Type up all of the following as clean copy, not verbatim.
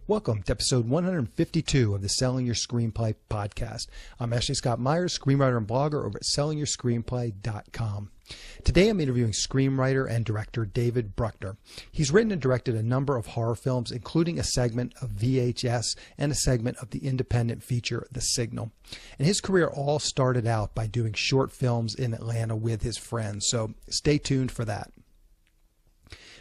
Welcome to episode 152 of the Selling Your Screenplay podcast. I'm Ashley Scott Myers, screenwriter and blogger over at sellingyourScreenplay.com. Today I'm interviewing screenwriter and director David Bruckner. He's written and directed a number of horror films, including a segment of VHS and a segment of the independent feature The Signal. And his career all started out by doing short films in Atlanta with his friends, so stay tuned for that.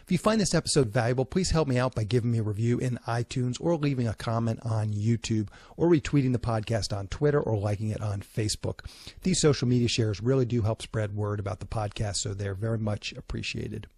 If you find this episode valuable, please help me out by giving me a review in iTunes or leaving a comment on YouTube or retweeting the podcast on Twitter or liking it on Facebook. These social media shares really do help spread word about the podcast, so they're very much appreciated.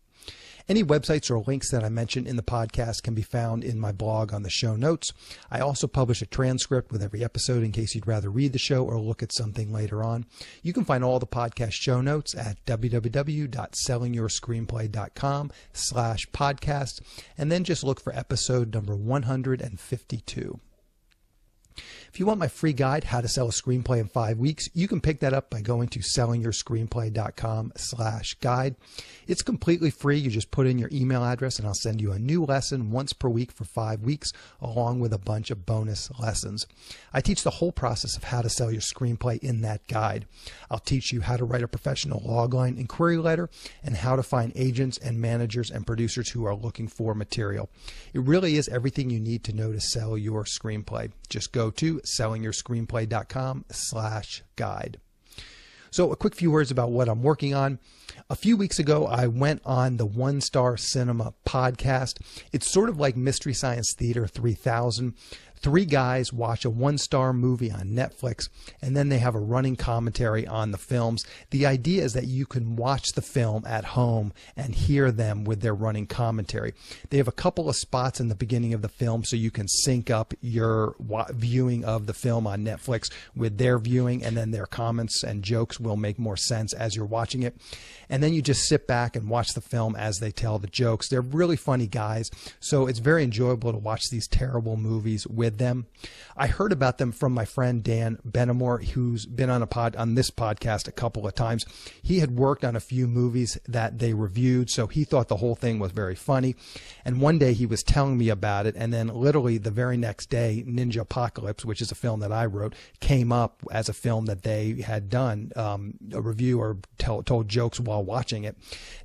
Any websites or links that I mention in the podcast can be found in my blog on the show notes. I also publish a transcript with every episode in case you'd rather read the show or look at something later on. You can find all the podcast show notes at www.sellingyourscreenplay.com/podcast, and then just look for episode number 152. If you want my free guide, How to Sell a Screenplay in 5 Weeks, you can pick that up by going to sellingyourscreenplay.com/guide. It's completely free. You just put in your email address and I'll send you a new lesson once per week for 5 weeks, along with a bunch of bonus lessons. I teach the whole process of how to sell your screenplay in that guide. I'll teach you how to write a professional logline inquiry letter and how to find agents and managers and producers who are looking for material. It really is everything you need to know to sell your screenplay. Just go to sellingyourscreenplay.com/guide. So a quick few words about what I'm working on. A few weeks ago, I went on the One Star Cinema podcast. It's sort of like Mystery Science Theater 3000. Three guys watch a one-star movie on Netflix, and then they have a running commentary on the films. The idea is that you can watch the film at home and hear them with their running commentary. They have a couple of spots in the beginning of the film so you can sync up your viewing of the film on Netflix with their viewing, and then their comments and jokes will make more sense as you're watching it. And then you just sit back and watch the film as they tell the jokes. They're really funny guys, so it's very enjoyable to watch these terrible movies with them. I heard about them from my friend Dan Benamor, who's been on this podcast a couple of times. He had worked on a few movies that they reviewed, so he thought the whole thing was very funny. And one day he was telling me about it, and then literally the very next day, Ninja Apocalypse, which is a film that I wrote, came up as a film that they had done a review or told jokes while watching it.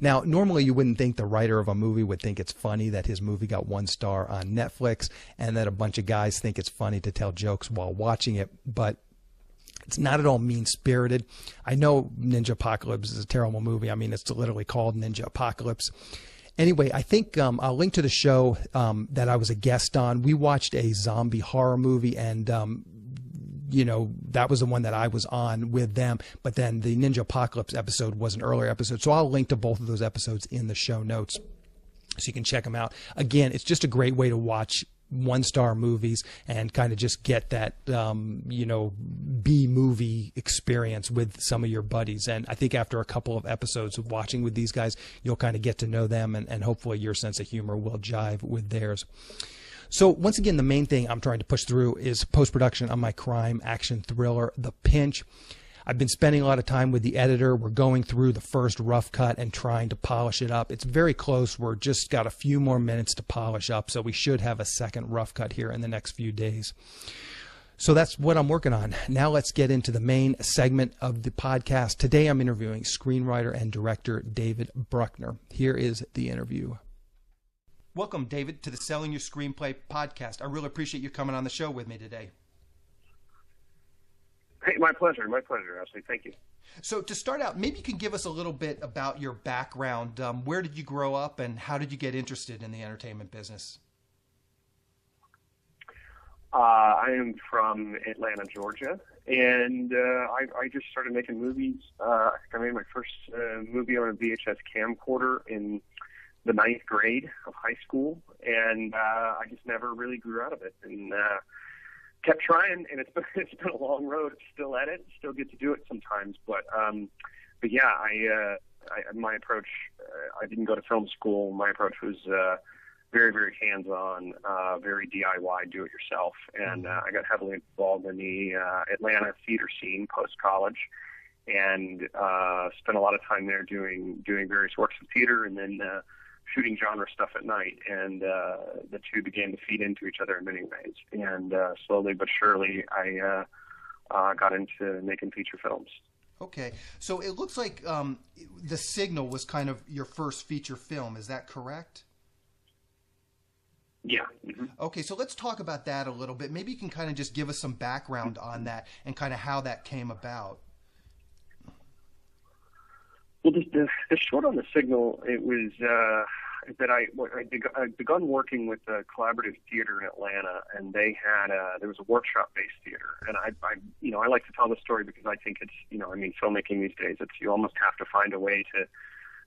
Now, normally you wouldn't think the writer of a movie would think it's funny that his movie got 1 star on Netflix and that a bunch of guys think it's funny to tell jokes while watching it, but it's not at all mean-spirited. I know Ninja Apocalypse is a terrible movie. I mean, it's literally called Ninja Apocalypse. Anyway, I think I'll link to the show that I was a guest on. We watched a zombie horror movie, and that was the one that I was on with them. But then the Ninja Apocalypse episode was an earlier episode. So I'll link to both of those episodes in the show notes so you can check them out. Again, it's just a great way to watch 1-star movies and kind of just get that, B-movie experience with some of your buddies. And I think after a couple of episodes of watching with these guys, you'll kind of get to know them, and hopefully your sense of humor will jive with theirs. So once again, the main thing I'm trying to push through is post-production on my crime action thriller, The Pinch. I've been spending a lot of time with the editor. We're going through the first rough cut and trying to polish it up. It's very close. We're just got a few more minutes to polish up, so we should have a second rough cut here in the next few days. So that's what I'm working on. Now let's get into the main segment of the podcast. Today I'm interviewing screenwriter and director David Bruckner. Here is the interview. Welcome, David, to the Selling Your Screenplay podcast. I really appreciate you coming on the show with me today. Hey, my pleasure, Ashley. Thank you. So to start out, maybe you can give us a little bit about your background. Where did you grow up, and how did you get interested in the entertainment business? I am from Atlanta, Georgia, and I just started making movies. I made my first movie on a VHS camcorder in the 9th grade of high school, and I just never really grew out of it. And kept trying, and it's been a long road. Still at it, still get to do it sometimes, but yeah, my approach. I didn't go to film school. My approach was very, very hands-on, very DIY, do-it-yourself, and I got heavily involved in the Atlanta theater scene post-college, and spent a lot of time there doing various works of theater, and then shooting genre stuff at night, and the two began to feed into each other in many ways. And slowly but surely, I got into making feature films. Okay, so it looks like The Signal was kind of your first feature film. Is that correct? Yeah. Mm-hmm. Okay, so let's talk about that a little bit. Maybe you can kind of just give us some background on that and kind of how that came about. Well, the short on The Signal, it was that I'd begun working with a collaborative theater in Atlanta, and they had there was a workshop-based theater, and I like to tell the story because I think it's filmmaking these days, you almost have to find a way to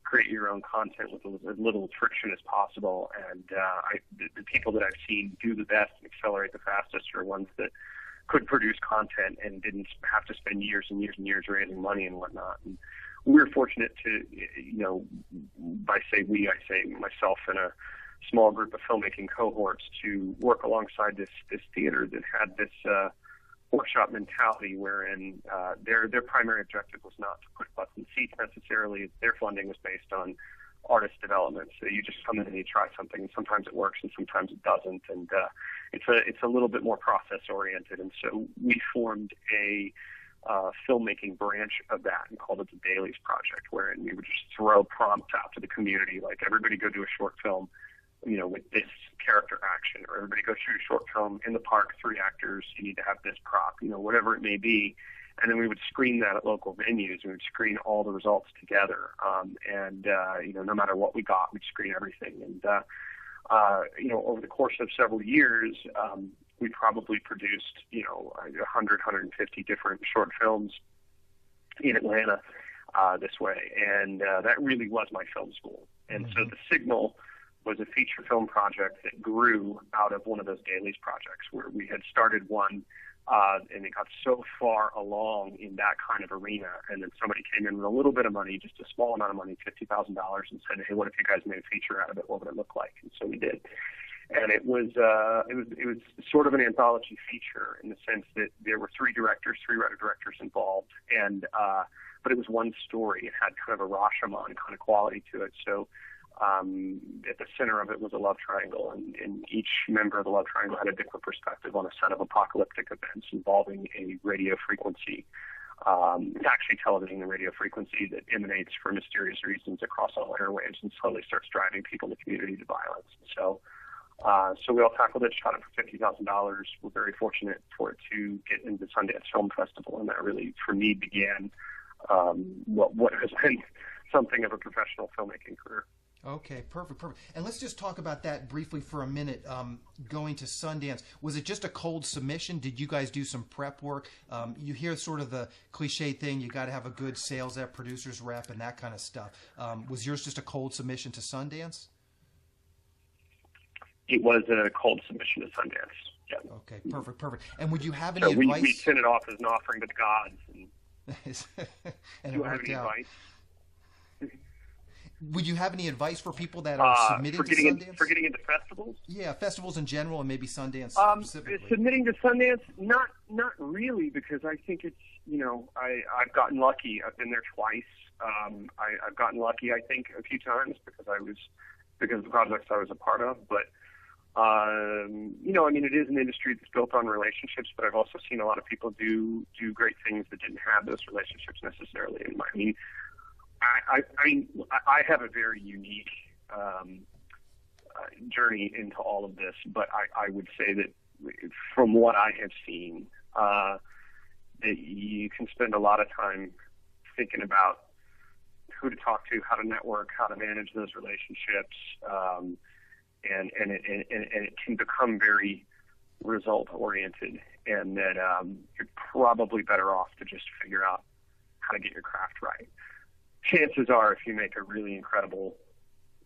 create your own content with as little friction as possible, and the people that I've seen do the best and accelerate the fastest are ones that could produce content and didn't have to spend years and years and years raising money and whatnot. And we were fortunate to, I say myself and a small group of filmmaking cohorts, to work alongside this theater that had this workshop mentality wherein their primary objective was not to put butts in seats necessarily. Their funding was based on artist development. So you just come in and you try something, and sometimes it works and sometimes it doesn't. And it's a little bit more process oriented. And so we formed a filmmaking branch of that and called it the Dailies Project, wherein we would just throw prompts out to the community, like, everybody go do a short film, with this character action, or everybody go shoot a short film in the park, 3 actors, you need to have this prop, whatever it may be. And then we would screen that at local venues, and we would screen all the results together. No matter what we got, we'd screen everything. And, over the course of several years, we probably produced, 100, 150 different short films in Atlanta this way. And that really was my film school. And so The Signal was a feature film project that grew out of one of those Dailies projects, where we had started one, and it got so far along in that kind of arena. And then somebody came in with a little bit of money, just a small amount of money, $50,000, and said, hey, what if you guys made a feature out of it? What would it look like? And so we did. And it was sort of an anthology feature in the sense that there were 3 writer-directors involved, and but it was one story. It had kind of a Rashomon kind of quality to it. So at the center of it was a love triangle, and each member of the love triangle had a different perspective on a set of apocalyptic events involving a radio frequency. It's actually television and radio frequency that emanates for mysterious reasons across all airwaves and slowly starts driving people in the community to violence. So we all tackled it, shot it for $50,000. We're very fortunate for it to get into the Sundance Film Festival, and that really, for me, began what has been something of a professional filmmaking career. Okay, perfect. And let's just talk about that briefly for a minute. Going to Sundance, was it just a cold submission? Did you guys do some prep work? You hear sort of the cliche thing, you got to have a good sales rep, producer's rep, and that kind of stuff. Was yours just a cold submission to Sundance? It was a cold submission to Sundance. Yeah. Okay, perfect. And would you have any advice? We sent it off as an offering to the gods. And do you have any advice? Would you have any advice for people that are submitting to Sundance? For getting into festivals? Yeah, festivals in general, and maybe Sundance specifically. Submitting to Sundance, not really, because I think it's, I've gotten lucky. I've been there twice. I've gotten lucky, I think, a few times because of the projects I was a part of. But it is an industry that's built on relationships, but I've also seen a lot of people do great things that didn't have those relationships necessarily. I have a very unique journey into all of this, but I would say that from what I have seen, that you can spend a lot of time thinking about who to talk to, how to network, how to manage those relationships, and it can become very result oriented, and that you're probably better off to just figure out how to get your craft right. Chances are, if you make a really incredible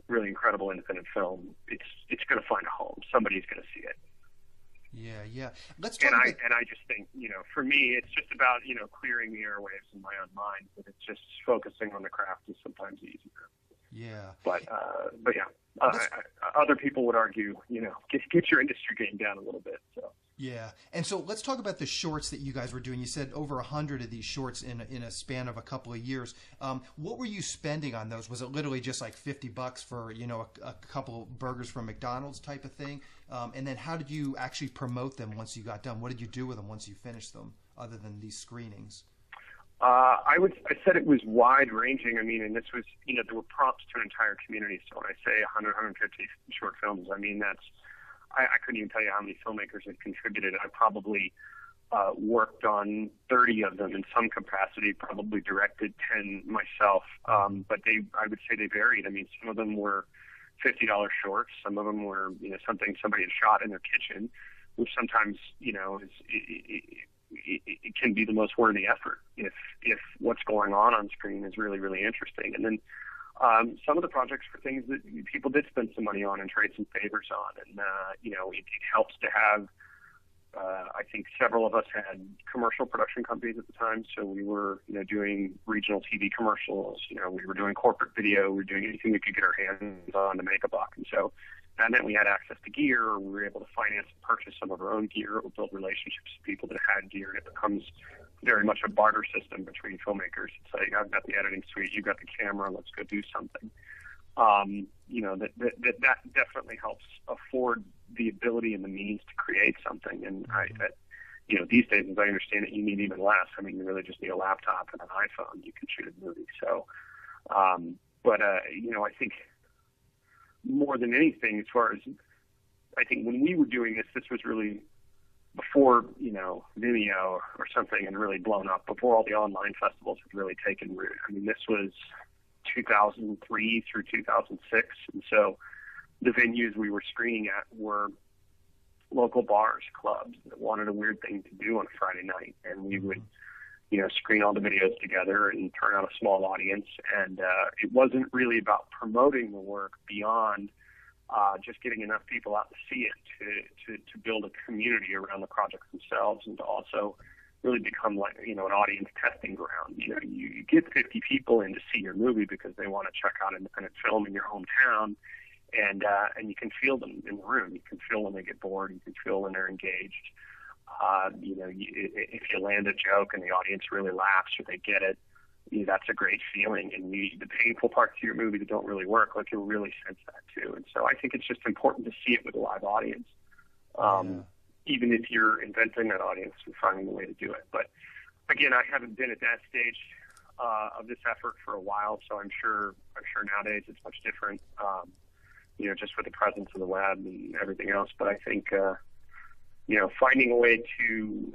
independent film, it's going to find a home. Somebody's going to see it. Yeah. Let's talk. I just think, for me, it's just about clearing the airwaves in my own mind. But it's just focusing on the craft is sometimes easier. Yeah. But yeah, other people would argue, get your industry game down a little bit. So. Yeah, and so let's talk about the shorts that you guys were doing. You said over 100 of these shorts in a span of a couple of years. What were you spending on those? Was it literally just like $50 for a couple burgers from McDonald's type of thing? And then how did you actually promote them once you got done? What did you do with them once you finished them, other than these screenings? I said it was wide ranging. I mean, and this was, there were prompts to an entire community. So when I say 100, 150 short films, I mean, I couldn't even tell you how many filmmakers had contributed. I probably worked on 30 of them in some capacity, probably directed 10 myself. But I would say they varied. I mean, some of them were $50 shorts. Some of them were, something somebody had shot in their kitchen, which sometimes, it can be the most worthy effort if what's going on screen is really, really interesting. And then some of the projects were things that people did spend some money on and trade some favors on. And, it helps to have, I think several of us had commercial production companies at the time. So we were, doing regional TV commercials, we were doing corporate video, we were doing anything we could get our hands on to make a buck. And so that meant we had access to gear, or we were able to finance and purchase some of our own gear, or build relationships with people that had gear. And it becomes very much a barter system between filmmakers. It's like, I've got the editing suite, you've got the camera, let's go do something. That definitely helps afford the ability and the means to create something. And these days, as I understand it, you need even less. I mean, you really just need a laptop and an iPhone. You can shoot a movie. So, I think more than anything, as far as, I think when we were doing this was really before, Vimeo or something had really blown up, before all the online festivals had really taken root. I mean, this was 2003 through 2006. And so the venues we were screening at were local bars, clubs that wanted a weird thing to do on a Friday night. And we would, screen all the videos together and turn out a small audience. And it wasn't really about promoting the work beyond just getting enough people out to see it, to build a community around the projects themselves, and to also really become like, an audience testing ground. You get 50 people in to see your movie because they want to check out independent film in your hometown, and you can feel them in the room. You can feel when they get bored. You can feel when they're engaged. If you land a joke and the audience really laughs or they get it, that's a great feeling. And the painful parts of your movie that don't really work, like, you'll really sense that too. And so I think it's just important to see it with a live audience. Even if you're inventing that audience and finding a way to do it. But again, I haven't been at that stage of this effort for a while, so I'm sure nowadays it's much different, just with the presence of the web and everything else. But I think, finding a way to,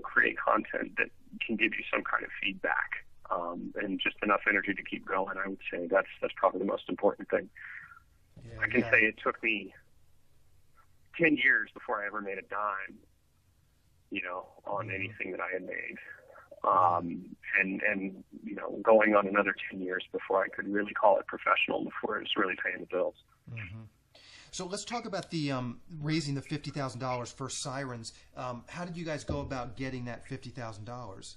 create content that can give you some kind of feedback, and just enough energy to keep going, I would say that's probably the most important thing. Yeah, I can say it took me 10 years before I ever made a dime, on anything that I had made. And going on another 10 years before I could really call it professional, before it was really paying the bills. Mm-hmm. So let's talk about the raising the $50,000 for Sirens. How did you guys go about getting that $50,000?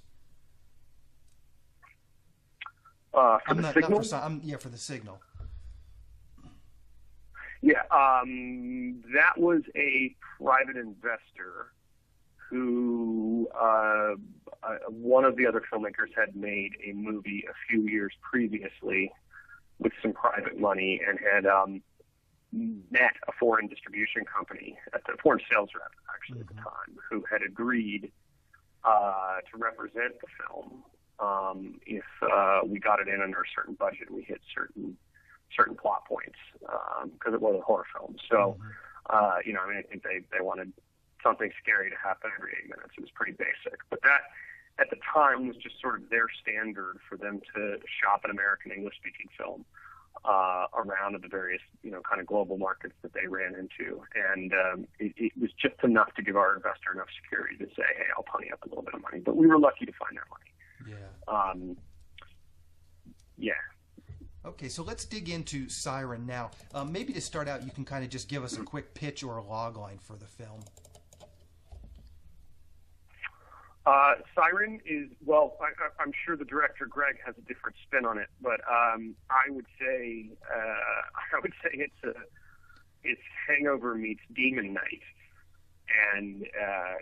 For the signal? For the signal. Yeah, that was a private investor who, one of the other filmmakers had made a movie a few years previously with some private money, and had met a foreign distribution company, a foreign sales rep actually at the time, who had agreed to represent the film if we got it in under a certain budget, we hit certain plot points, because it was a horror film. So, I think they wanted something scary to happen every 8 minutes. It was pretty basic. But that, at the time, was just sort of their standard for them to shop an American English-speaking film around the various, kind of global markets that they ran into. And it was just enough to give our investor enough security to say, hey, I'll pony up a little bit of money. But we were lucky to find that money. Yeah. Yeah. Okay, so let's dig into Siren now. Maybe to start out, you can kind of just give us a quick pitch or a log line for the film. Siren is, well, I'm sure the director, Greg, has a different spin on it, but I would say it's Hangover meets Demon Night. and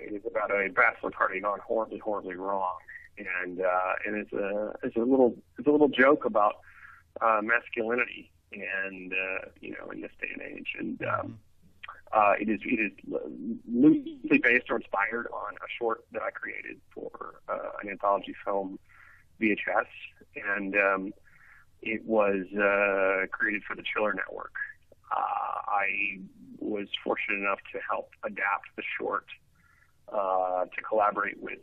it is about a bachelor party gone horribly, horribly wrong, and it's a little joke about masculinity, and in this day and age, and it is loosely based or inspired on a short that I created for an anthology film VHS, and it was created for the Chiller Network. I was fortunate enough to help adapt the short, to collaborate with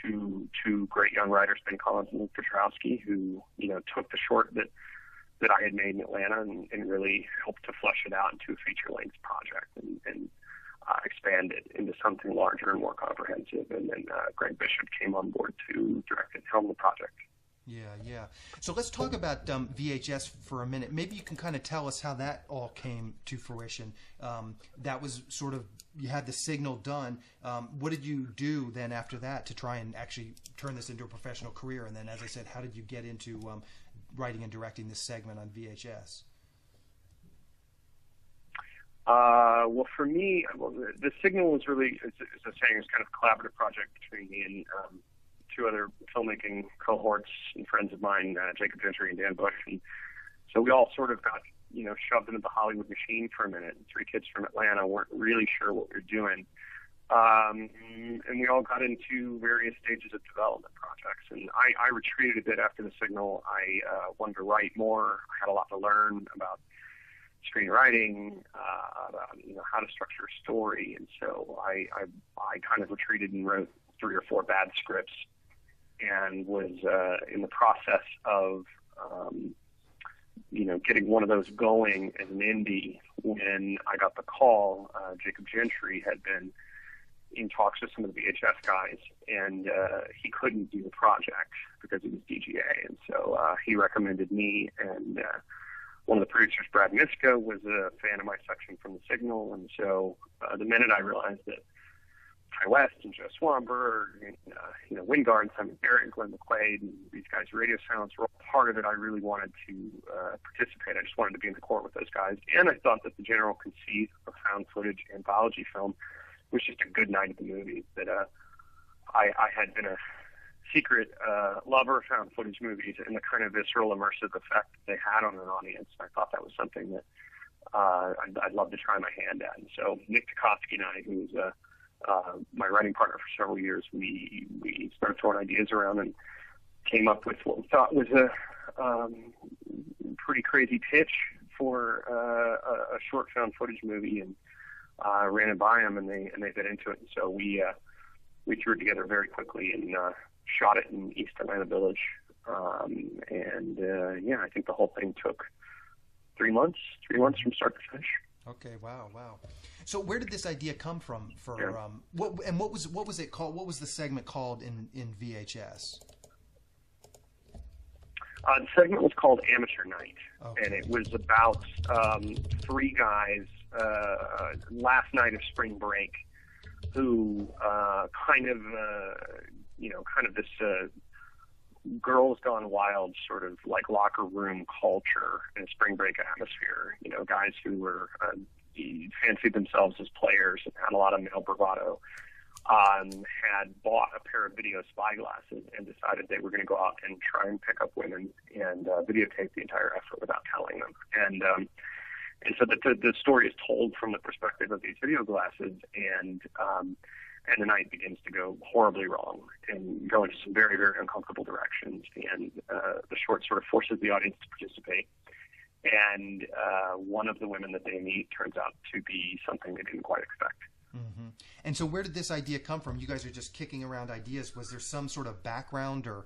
two great young writers, Ben Collins and Luke Petrowski, who took the short that I had made in Atlanta and really helped to flesh it out into a feature-length project and expand it into something larger and more comprehensive. And then Greg Bishop came on board to direct and helm the project. Yeah. So let's talk about VHS for a minute. Maybe you can kind of tell us how that all came to fruition. That was sort of, you had the signal done. What did you do then after that to try and actually turn this into a professional career? And then, as I said, how did you get into writing and directing this segment on VHS? Well, for me, the signal was really, as I was saying, it was kind of a collaborative project between me and two other filmmaking cohorts and friends of mine, Jacob Gentry and Dan Bush. And so we all sort of got, shoved into the Hollywood machine for a minute. Three kids from Atlanta weren't really sure what we were doing. And we all got into various stages of development projects. And I retreated a bit after the signal. I wanted to write more. I had a lot to learn about screenwriting, about how to structure a story. And so I kind of retreated and wrote 3 or 4 bad scripts, and was in the process of getting one of those going as an indie when I got the call. Jacob Gentry had been in talks with some of the VHS guys, and he couldn't do the project because he was DGA, and so he recommended me, and one of the producers, Brad Miska, was a fan of my section from The Signal, and so the minute I realized that Ty West and Joe Swanberg, and Wingard and Simon Barrett and Glenn McQuaid and these guys' radio sounds were all part of it. I really wanted to participate. I just wanted to be in the court with those guys, and I thought that the general conceit of found footage anthology film was just a good night at the movies. That I had been a secret lover of found footage movies and the kind of visceral, immersive effect they had on an audience. I thought that was something that I'd love to try my hand at. And so Nick Tukotsky and I, who was my writing partner for several years, we started throwing ideas around and came up with what we thought was a pretty crazy pitch for a short found footage movie, and ran it by them, and they bit into it. And so we threw it together very quickly and shot it in East Atlanta Village. I think the whole thing took 3 months from start to finish. Okay, wow. So where did this idea come from what was it called? What was the segment called in VHS? The segment was called Amateur Night, okay. And it was about 3 guys last night of spring break who kind of this girls gone wild sort of like locker room culture and spring break atmosphere. Guys who were fancied themselves as players and had a lot of male bravado, had bought a pair of video spyglasses and decided they were going to go out and try and pick up women and videotape the entire effort without telling them. And so the story is told from the perspective of these video glasses, and the night begins to go horribly wrong and go into some very, very uncomfortable directions. And the short sort of forces the audience to participate. And one of the women that they meet turns out to be something they didn't quite expect. Mm-hmm. And so where did this idea come from? You guys are just kicking around ideas. Was there some sort of background, or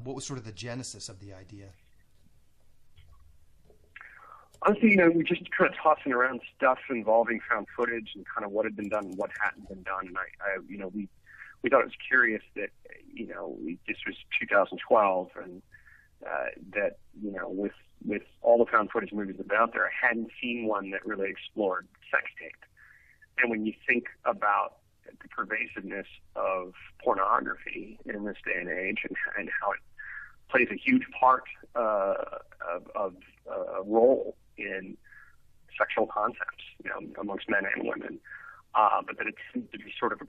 what was sort of the genesis of the idea? Honestly, we just kind of tossing around stuff involving found footage and kind of what had been done and what hadn't been done. And we thought it was curious that, this was 2012, and that, with all the found footage movies that are out there, I hadn't seen one that really explored sex tape. And when you think about the pervasiveness of pornography in this day and age, and how it plays a huge part of a role in sexual concepts, amongst men and women, but that it tends to be sort of a,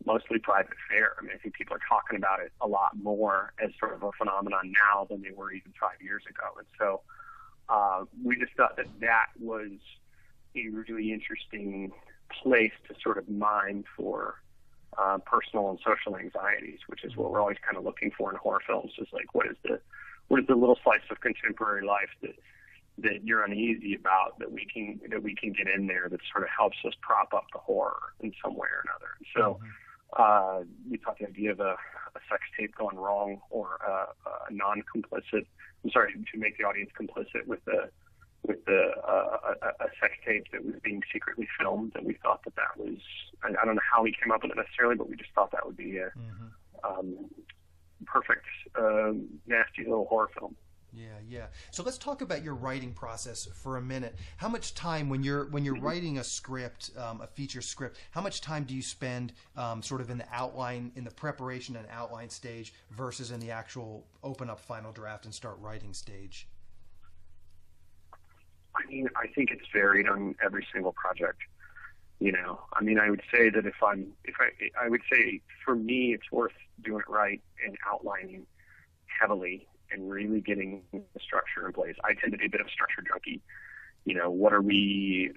mostly private fare. I mean, I think people are talking about it a lot more as sort of a phenomenon now than they were even 5 years ago. And so we just thought that was a really interesting place to sort of mine for personal and social anxieties, which is what we're always kind of looking for in horror films, is like, what is the little slice of contemporary life that you're uneasy about, that we can get in there, that sort of helps us prop up the horror in some way or another. And so we thought the idea of a sex tape gone wrong, or a non-complicit, to make the audience complicit with a sex tape that was being secretly filmed, and we thought that was, I don't know how we came up with it necessarily, but we just thought that would be a perfect, nasty little horror film. Yeah. So let's talk about your writing process for a minute. How much time, when you're writing a script, a feature script, how much time do you spend sort of in the preparation and outline stage versus in the actual open up final draft and start writing stage? I mean, I think it's varied on every single project. I mean, I would say that I would say for me, it's worth doing it right and outlining heavily and really getting the structure in place. I tend to be a bit of a structure junkie. What are we,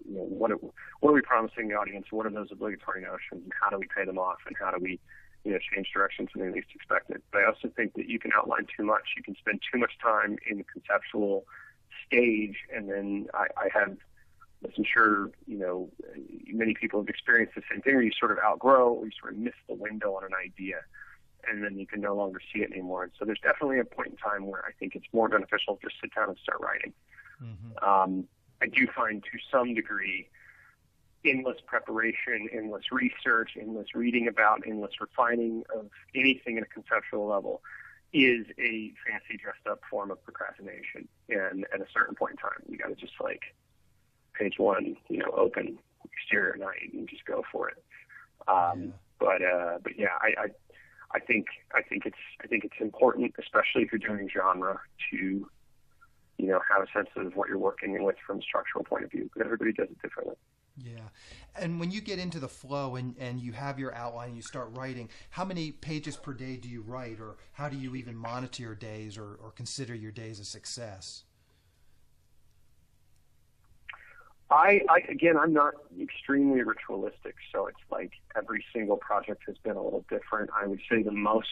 what are we promising the audience? What are those obligatory notions, and how do we pay them off, and how do we, change directions when they least expect it? But I also think that you can outline too much. You can spend too much time in the conceptual stage, and then I have, as I'm sure, many people have experienced the same thing, where you sort of outgrow, or you sort of miss the window on an idea, and then you can no longer see it anymore. And so there's definitely a point in time where I think it's more beneficial to just sit down and start writing. I do find, to some degree, endless preparation, endless research, endless reading about, endless refining of anything at a conceptual level is a fancy dressed up form of procrastination. And at a certain point in time, you got to just, like, page one, open, exterior night, and just go for it. But yeah, I think it's important, especially if you're doing genre, to have a sense of what you're working with from a structural point of view. But everybody does it differently. Yeah. And when you get into the flow and you have your outline and you start writing, how many pages per day do you write, or how do you even monitor your days or consider your days a success? Again, I'm not extremely ritualistic, so it's like every single project has been a little different. I would say the most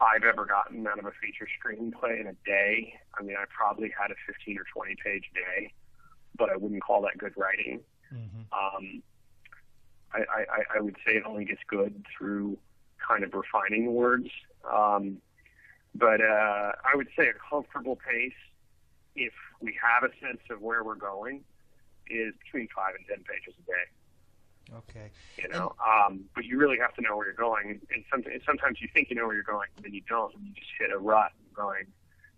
I've ever gotten out of a feature screenplay in a day, I mean, I probably had a 15 or 20 page day, but I wouldn't call that good writing. I would say it only gets good through kind of refining the words. But I would say a comfortable pace, if we have a sense of where we're going, is between 5 and 10 pages a day. Okay. But you really have to know where you're going. And sometimes you think you know where you're going, and then you don't. And you just hit a rut going.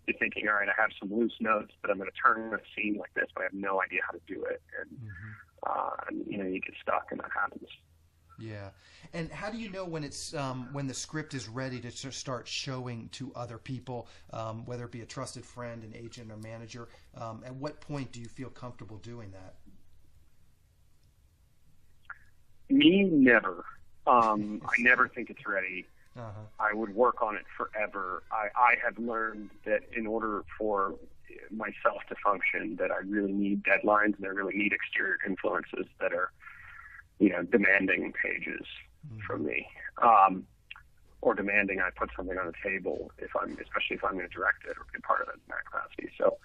You're thinking, all right, I have some loose notes, but I'm going to turn a scene like this, but I have no idea how to do it. And you get stuck, and that happens. Yeah. And how do you know when it's when the script is ready to start showing to other people, whether it be a trusted friend, an agent, or manager? At what point do you feel comfortable doing that? Me, never. I never think it's ready. I would work on it forever. I have learned that in order for myself to function, that I really need deadlines, and I really need exterior influences that are, demanding pages from me, or demanding I put something on the table, especially if I'm going to direct it or be part of it in that capacity. So,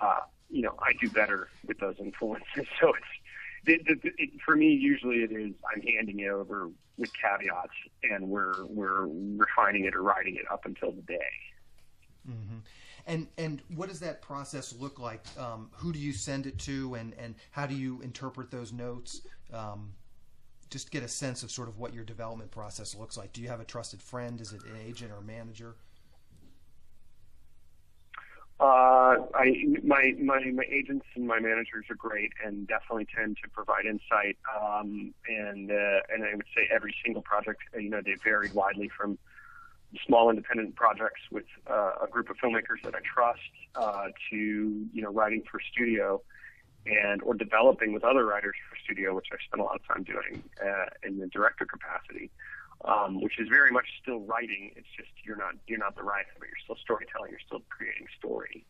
I do better with those influences. So for me, usually it is, I'm handing it over with caveats, and we're refining it or writing it up until the day. And what does that process look like? Who do you send it to, and how do you interpret those notes? Just get a sense of sort of what your development process looks like. Do you have a trusted friend? Is it an agent or a manager? My agents and my managers are great, and definitely tend to provide insight. And I would say every single project, they varied widely from small independent projects with a group of filmmakers that I trust to writing for studio. or developing with other writers for studio, which I spent a lot of time doing in the director capacity, which is very much still writing. It's just you're not the writer, but you're still storytelling. You're still creating story.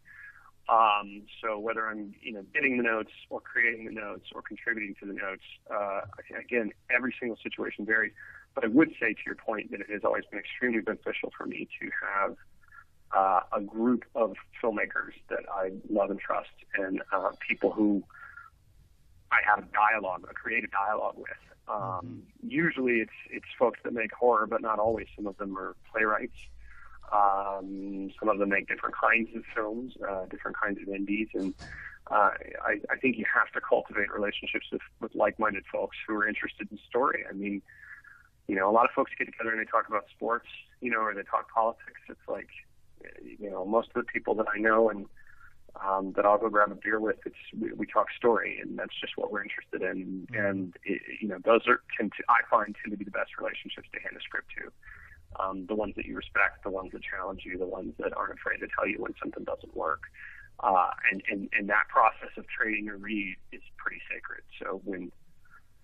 So whether I'm getting the notes or creating the notes or contributing to the notes, again, every single situation varies. But I would say, to your point, that it has always been extremely beneficial for me to have a group of filmmakers that I love and trust, and people who I have a creative dialogue with. Usually it's folks that make horror, but not always. Some of them are playwrights. Some of them make different kinds of films, different kinds of indies, and I think you have to cultivate relationships with like-minded folks who are interested in story. I mean, a lot of folks get together and they talk about sports, or they talk politics. It's like, most of the people that I know and that I'll go grab a beer with, we talk story, and that's just what we're interested in. And those I find tend to be the best relationships to hand a script to. The ones that you respect, the ones that challenge you, the ones that aren't afraid to tell you when something doesn't work. And that process of trading a read is pretty sacred. So when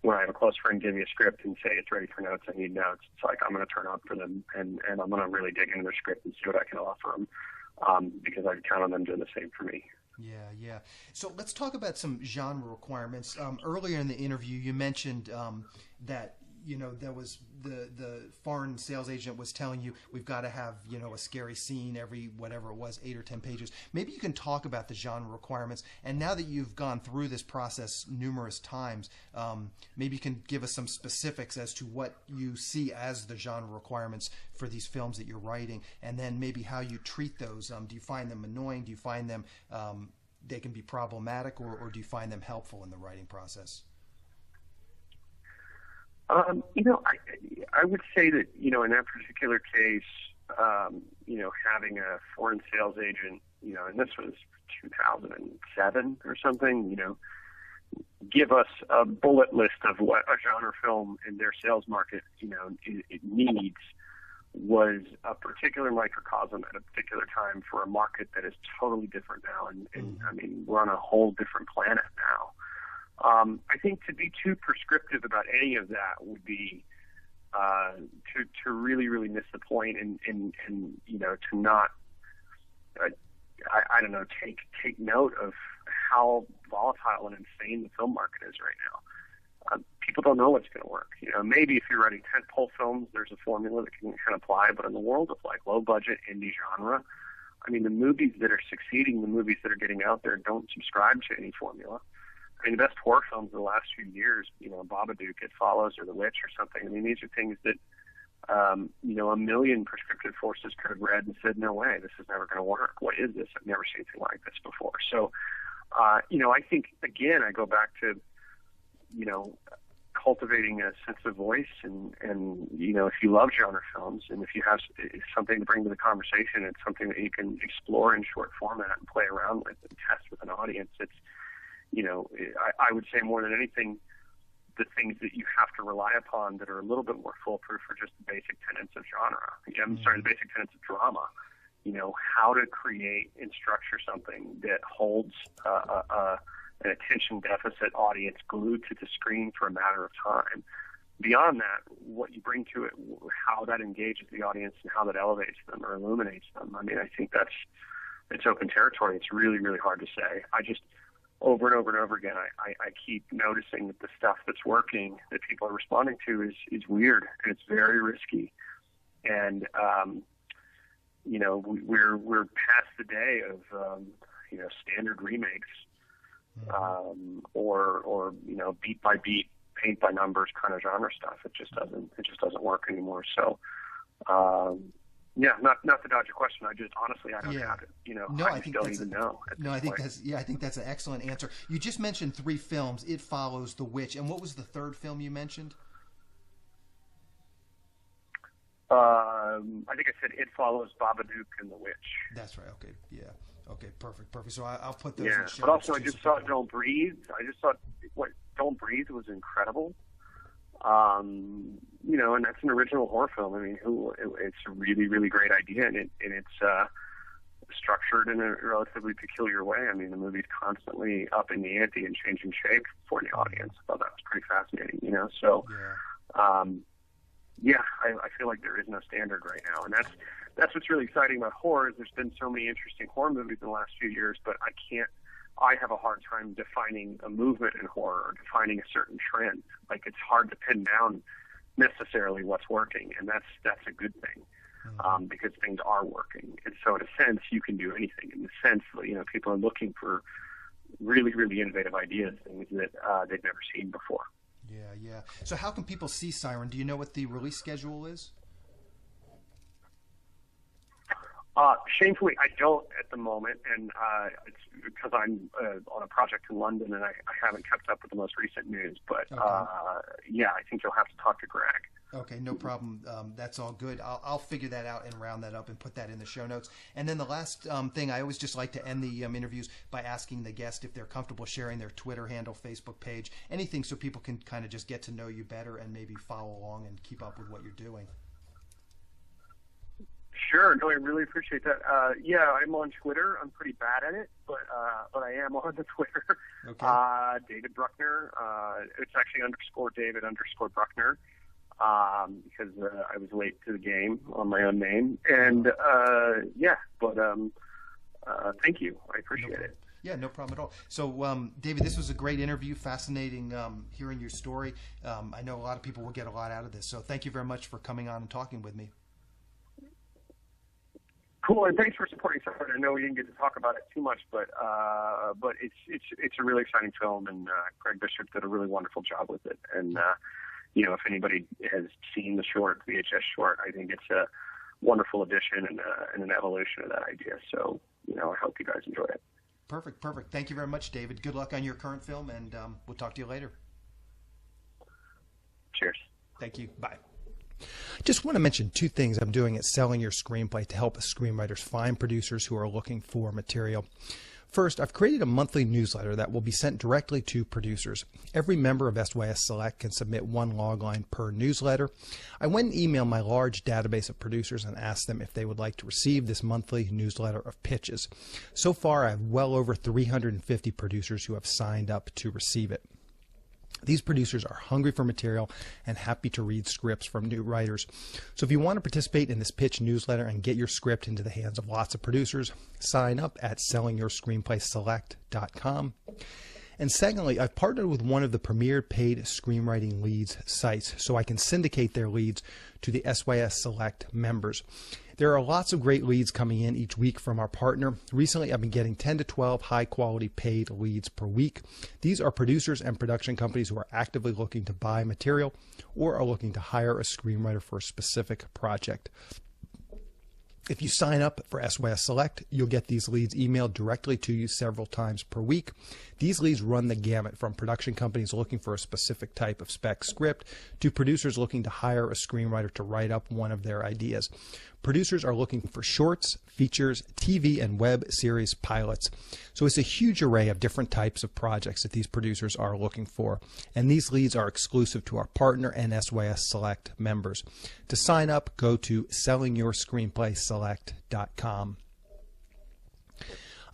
I have a close friend give me a script and say it's ready for notes, I need notes, it's like I'm going to turn up for them and I'm going to really dig into their script and see what I can offer them, because I count on them doing the same for me. Yeah. So let's talk about some genre requirements. Earlier in the interview, you mentioned that there was the foreign sales agent was telling you we've got to have a scary scene every whatever it was 8 or 10 pages. Maybe you can talk about the genre requirements. And now that you've gone through this process numerous times, maybe you can give us some specifics as to what you see as the genre requirements for these films that you're writing, and then maybe how you treat those. Do you find them annoying? Do you find them they can be problematic, or do you find them helpful in the writing process? I would say that, in that particular case, having a foreign sales agent, and this was 2007 or something, give us a bullet list of what a genre film in their sales market, it needs, was a particular microcosm at a particular time for a market that is totally different now. And I mean, we're on a whole different planet now. I think to be too prescriptive about any of that would be to really, really miss the point, and to not, I don't know, take note of how volatile and insane the film market is right now. People don't know what's going to work. Maybe if you're writing tentpole films, there's a formula that can kind of apply, but in the world of like low budget indie genre, I mean, the movies that are succeeding, the movies that are getting out there, don't subscribe to any formula. I mean, the best horror films of the last few years, Babadook, It Follows, or The Witch, or something. I mean, these are things that, a million prescriptive forces could have read and said, no way, this is never going to work. What is this? I've never seen anything like this before. So, I think, again, I go back to, cultivating a sense of voice, and if you love genre films, and if you have something to bring to the conversation, it's something that you can explore in short format and play around with and test with an audience. It's, I would say more than anything, the things that you have to rely upon that are a little bit more foolproof are just the basic tenets of genre. The basic tenets of drama. How to create and structure something that holds an attention deficit audience glued to the screen for a matter of time. Beyond that, what you bring to it, how that engages the audience and how that elevates them or illuminates them. I mean, I think it's open territory. It's really, really hard to say. I just, over and over and over again, I keep noticing that the stuff that's working, that people are responding to, is weird, and it's very risky. And, we're past the day of, standard remakes, or beat by beat, paint by numbers kind of genre stuff. It just doesn't work anymore. So, not to dodge your question. I don't have it. No, I think don't even know. I think that's an excellent answer. You just mentioned 3 films: It Follows, The Witch, and what was the third film you mentioned? I think I said It Follows, Babadook, and The Witch. That's right. Okay. Yeah. Okay. Perfect. So I'll put those. Yeah, in the show but also I notes just saw Don't Breathe. I just thought Don't Breathe was incredible. And that's an original horror film. I mean, it's a really, really great idea, and it's structured in a relatively peculiar way. I mean, the movie's constantly up in the ante and changing shape for the audience. I thought that was pretty fascinating, you know. So, I feel like there is no standard right now, and that's what's really exciting about horror. Is there's been so many interesting horror movies in the last few years, but I have a hard time defining a movement in horror or defining a certain trend. Like, it's hard to pin down necessarily what's working, and that's a good thing. Because things are working. And so in a sense, you can do anything. In the sense that, you know, people are looking for really, really innovative ideas, things that they've never seen before. Yeah. So how can people see Siren? Do you know what the release schedule is? Shamefully, I don't at the moment, and it's because I'm on a project in London, and I haven't kept up with the most recent news. But okay. I think you'll have to talk to Greg. Okay, no problem. That's all good. I'll figure that out and round that up and put that in the show notes. And then the last thing, I always just like to end the interviews by asking the guest if they're comfortable sharing their Twitter handle, Facebook page, anything so people can kind of just get to know you better and maybe follow along and keep up with what you're doing. Sure. No, I really appreciate that. I'm on Twitter. I'm pretty bad at it, but I am on the Twitter. Okay. David Bruckner. It's actually _David_Bruckner. Because I was late to the game on my own name. And, thank you. I appreciate it. Yeah, no problem at all. So, David, this was a great interview. Fascinating hearing your story. I know a lot of people will get a lot out of this. So thank you very much for coming on and talking with me. Cool, and thanks for supporting Siren. I know we didn't get to talk about it too much, but it's a really exciting film, and Greg Bishop did a really wonderful job with it. And if anybody has seen the VHS short, I think it's a wonderful addition and an evolution of that idea. So, I hope you guys enjoy it. Perfect. Thank you very much, David. Good luck on your current film, and we'll talk to you later. Cheers. Thank you. Bye. Just want to mention two things I'm doing at Selling Your Screenplay to help screenwriters find producers who are looking for material. First, I've created a monthly newsletter that will be sent directly to producers. Every member of SYS Select can submit one logline per newsletter. I went and emailed my large database of producers and asked them if they would like to receive this monthly newsletter of pitches. So far, I have well over 350 producers who have signed up to receive it. These producers are hungry for material and happy to read scripts from new writers. So if you want to participate in this pitch newsletter and get your script into the hands of lots of producers, sign up at sellingyourscreenplayselect.com. And secondly, I've partnered with one of the premier paid screenwriting leads sites so I can syndicate their leads to the SYS Select members. There are lots of great leads coming in each week from our partner. Recently, I've been getting 10 to 12 high-quality paid leads per week. These are producers and production companies who are actively looking to buy material or are looking to hire a screenwriter for a specific project. If you sign up for SYS Select, you'll get these leads emailed directly to you several times per week. These leads run the gamut from production companies looking for a specific type of spec script to producers looking to hire a screenwriter to write up one of their ideas. Producers are looking for shorts, features, TV, and web series pilots. So it's a huge array of different types of projects that these producers are looking for. And these leads are exclusive to our partner and SYS Select members. To sign up, go to sellingyourscreenplayselect.com.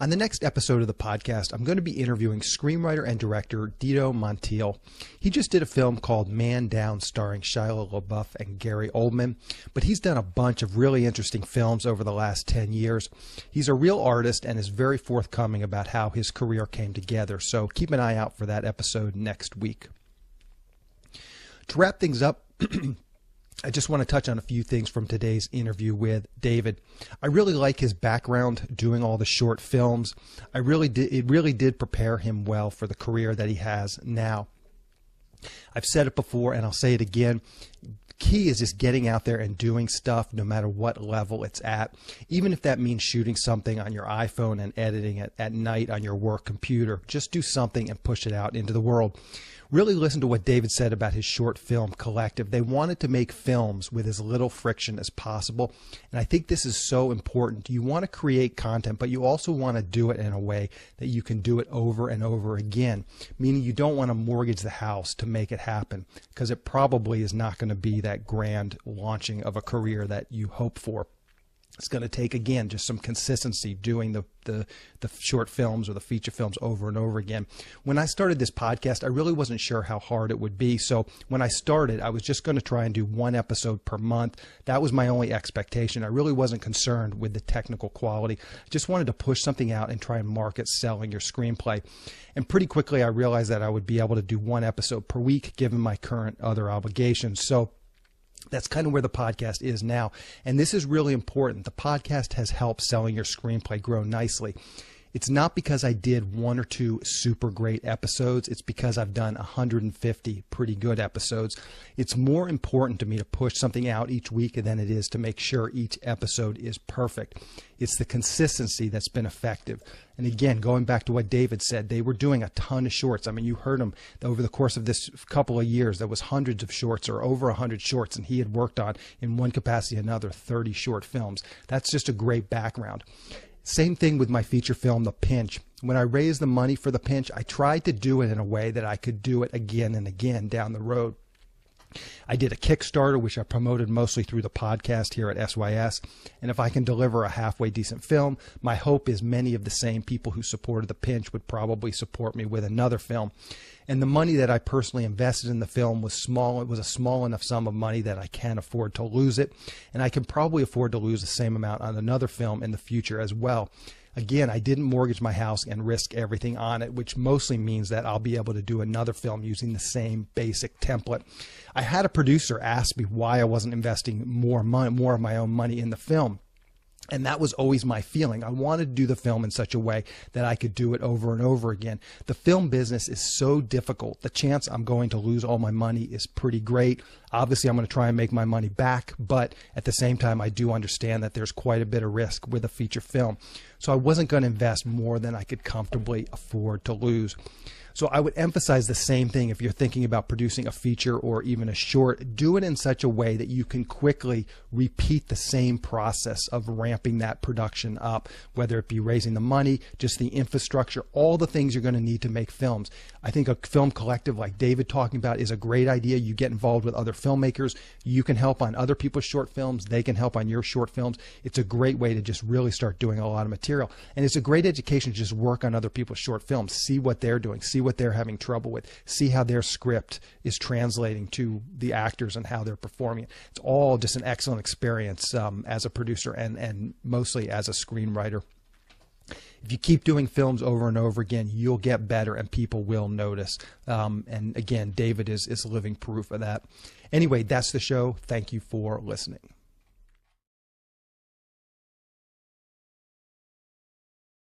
On the next episode of the podcast, I'm going to be interviewing screenwriter and director Dito Montiel. He just did a film called Man Down starring Shia LaBeouf and Gary Oldman, but he's done a bunch of really interesting films over the last 10 years. He's a real artist and is very forthcoming about how his career came together, so keep an eye out for that episode next week. To wrap things up, I just want to touch on a few things from today's interview with David. I really like his background doing all the short films. It really did prepare him well for the career that he has now. I've said it before and I'll say it again. Key is just getting out there and doing stuff no matter what level it's at. Even if that means shooting something on your iPhone and editing it at night on your work computer, just do something and push it out into the world. Really listen to what David said about his short film collective. They wanted to make films with as little friction as possible, and I think this is so important. You want to create content, but you also want to do it in a way that you can do it over and over again, meaning you don't want to mortgage the house to make it happen, because it probably is not going to be that grand launching of a career that you hope for. It's going to take, again, just some consistency doing the short films or the feature films over and over again. When I started this podcast, I really wasn't sure how hard it would be. So when I started, I was just going to try and do one episode per month. That was my only expectation. I really wasn't concerned with the technical quality. I just wanted to push something out and try and market selling your screenplay. And pretty quickly, I realized that I would be able to do one episode per week given my current other obligations. So that's kind of where the podcast is now. And this is really important. The podcast has helped selling your screenplay grow nicely. It's not because I did one or two super great episodes. It's because I've done 150 pretty good episodes. It's more important to me to push something out each week than it is to make sure each episode is perfect. It's the consistency that's been effective. And again, going back to what David said, they were doing a ton of shorts. I mean, you heard him over the course of this couple of years, there was hundreds of shorts or over 100 shorts, and he had worked on, in one capacity or another, 30 short films. That's just a great background. Same thing with my feature film, The Pinch. When I raised the money for The Pinch, I tried to do it in a way that I could do it again and again down the road. I did a Kickstarter, which I promoted mostly through the podcast here at SYS. And if I can deliver a halfway decent film, my hope is many of the same people who supported The Pinch would probably support me with another film. And the money that I personally invested in the film was small. It was a small enough sum of money that I can't afford to lose it. And I can probably afford to lose the same amount on another film in the future as well. Again, I didn't mortgage my house and risk everything on it, which mostly means that I'll be able to do another film using the same basic template. I had a producer ask me why I wasn't investing more of my own money in the film. And that was always my feeling. I wanted to do the film in such a way that I could do it over and over again. The film business is so difficult. The chance I'm going to lose all my money is pretty great. Obviously, I'm going to try and make my money back, but at the same time, I do understand that there's quite a bit of risk with a feature film. So I wasn't going to invest more than I could comfortably afford to lose. So I would emphasize the same thing if you're thinking about producing a feature or even a short. Do it in such a way that you can quickly repeat the same process of ramping that production up, whether it be raising the money, just the infrastructure, all the things you're going to need to make films. I think a film collective like David talking about is a great idea. You get involved with other filmmakers. You can help on other people's short films. They can help on your short films. It's a great way to just really start doing a lot of material. And it's a great education to just work on other people's short films, see what they're doing, see what they're having trouble with, see how their script is translating to the actors and how they're performing it. It's all just an excellent experience as a producer and mostly as a screenwriter. If you keep doing films over and over again, you'll get better and people will notice. And again, David is living proof of that. Anyway, that's the show. Thank you for listening.